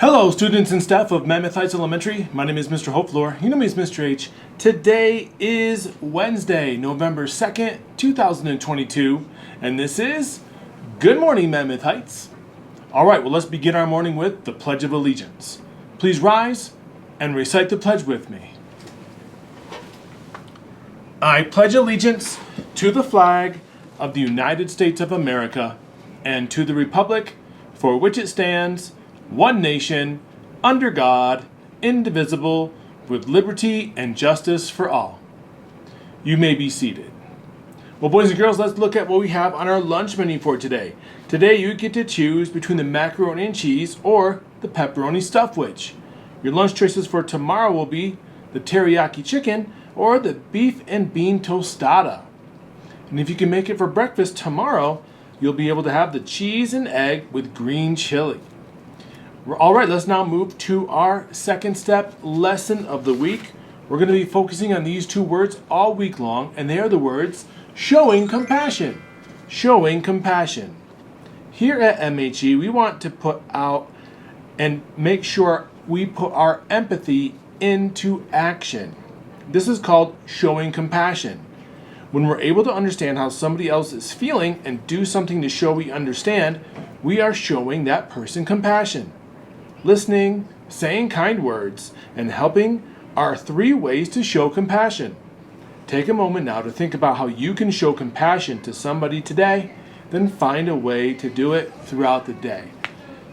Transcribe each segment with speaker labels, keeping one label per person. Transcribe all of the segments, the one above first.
Speaker 1: Hello, students and staff of Mammoth Heights Elementary. My name is Mr. Holtvluwer. You know me as Mr. H. Today is Wednesday, November 2nd, 2022, and this is Good Morning, Mammoth Heights. All right, well, let's begin our morning with the Pledge of Allegiance. Please rise and recite the pledge with me. I pledge allegiance to the flag of the United States of America and to the republic for which it stands, one nation, under God, indivisible, with liberty and justice for all. You may be seated. Well, boys and girls, let's look at what we have on our lunch menu for today. Today, you get to choose between the macaroni and cheese or the pepperoni stuffed witch. Your lunch choices for tomorrow will be the teriyaki chicken or the beef and bean tostada. And if you can make it for breakfast tomorrow, you'll be able to have the cheese and egg with green chili. All right, let's now move to our second step lesson of the week. We're going to be focusing on these two words all week long, and they are the words showing compassion. Showing compassion. Here at MHE, we want to put out and make sure we put our empathy into action. This is called showing compassion. When we're able to understand how somebody else is feeling and do something to show we understand, we are showing that person compassion. Listening, saying kind words, and helping are three ways to show compassion. Take a moment now to think about how you can show compassion to somebody today, then find a way to do it throughout the day.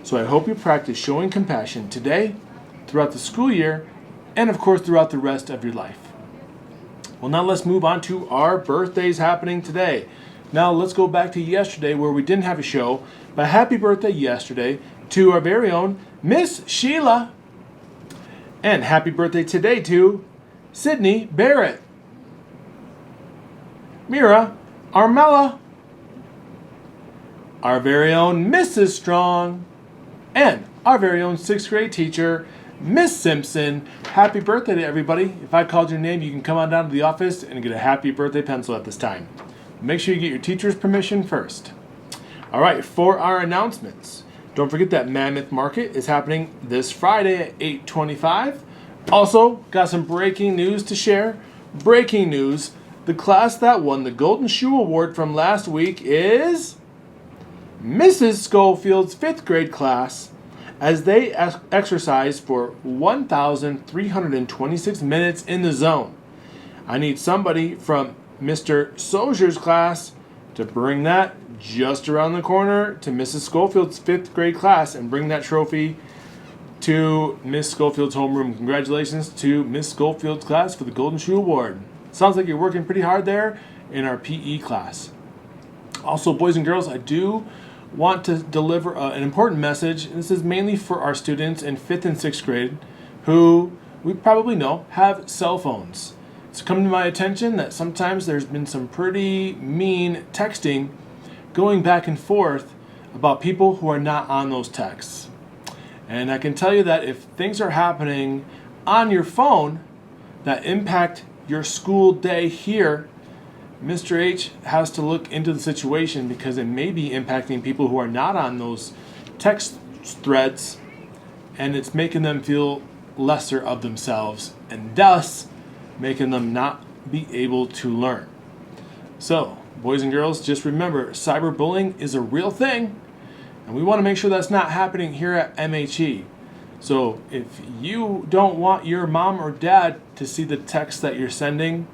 Speaker 1: So I hope you practice showing compassion today, throughout the school year, and of course throughout the rest of your life. Well, now let's move on to our birthdays happening today. Now let's go back to yesterday where we didn't have a show, but happy birthday yesterday to our very own Miss Sheila. And happy birthday today to Sydney Barrett, Mira Armella, our very own Mrs. Strong, and our very own 6th grade teacher, Miss Simpson. Happy birthday to everybody. If I called your name, you can come on down to the office and get a happy birthday pencil at this time. Make sure you get your teacher's permission first. All right, for our announcements. Don't forget that Mammoth Market is happening this Friday at 8:25. Also, got some breaking news to share. Breaking news, the class that won the Golden Shoe Award from last week is Mrs. Schofield's 5th grade class as they exercised for 1,326 minutes in the zone. I need somebody from Mr. Sozier's class to bring that just around the corner to Mrs. Schofield's 5th grade class and bring that trophy to Miss Schofield's homeroom. Congratulations to Miss Schofield's class for the Golden Shoe Award. Sounds like you're working pretty hard there in our PE class. Also, boys and girls, I do want to deliver an important message. This is mainly for our students in 5th and 6th grade who we probably know have cell phones. It's come to my attention that sometimes there's been some pretty mean texting going back and forth about people who are not on those texts. And I can tell you that if things are happening on your phone that impact your school day here, Mr. H has to look into the situation because it may be impacting people who are not on those text threads, and it's making them feel lesser of themselves and thus making them not be able to learn. So, boys and girls, just remember, cyberbullying is a real thing, and we want to make sure that's not happening here at MHE. So, if you don't want your mom or dad to see the text that you're sending,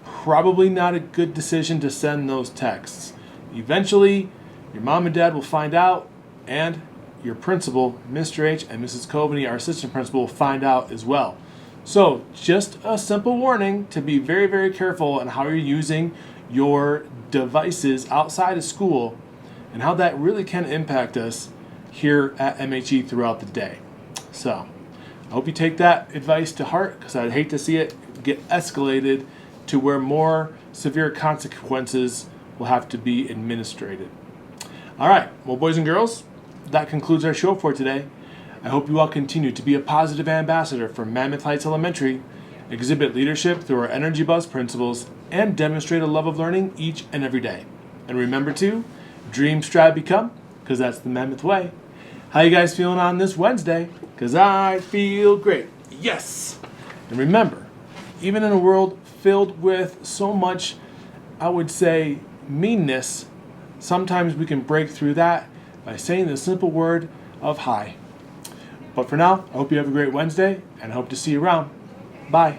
Speaker 1: probably not a good decision to send those texts. Eventually, your mom and dad will find out, and your principal, Mr. H, and Mrs. Coveney, our assistant principal, will find out as well. So, just a simple warning to be very, very careful on how you're using your devices outside of school and how that really can impact us here at MHE throughout the day. So, I hope you take that advice to heart because I'd hate to see it get escalated to where more severe consequences will have to be administered. All right, well, boys and girls, that concludes our show for today. I hope you all continue to be a positive ambassador for Mammoth Heights Elementary, exhibit leadership through our Energy Buzz principles, and demonstrate a love of learning each and every day. And remember to dream, strive, become, because that's the Mammoth way. How you guys feeling on this Wednesday? Because I feel great. Yes! And remember, even in a world filled with so much, I would say, meanness, sometimes we can break through that by saying the simple word of hi. But for now, I hope you have a great Wednesday, and I hope to see you around. Bye.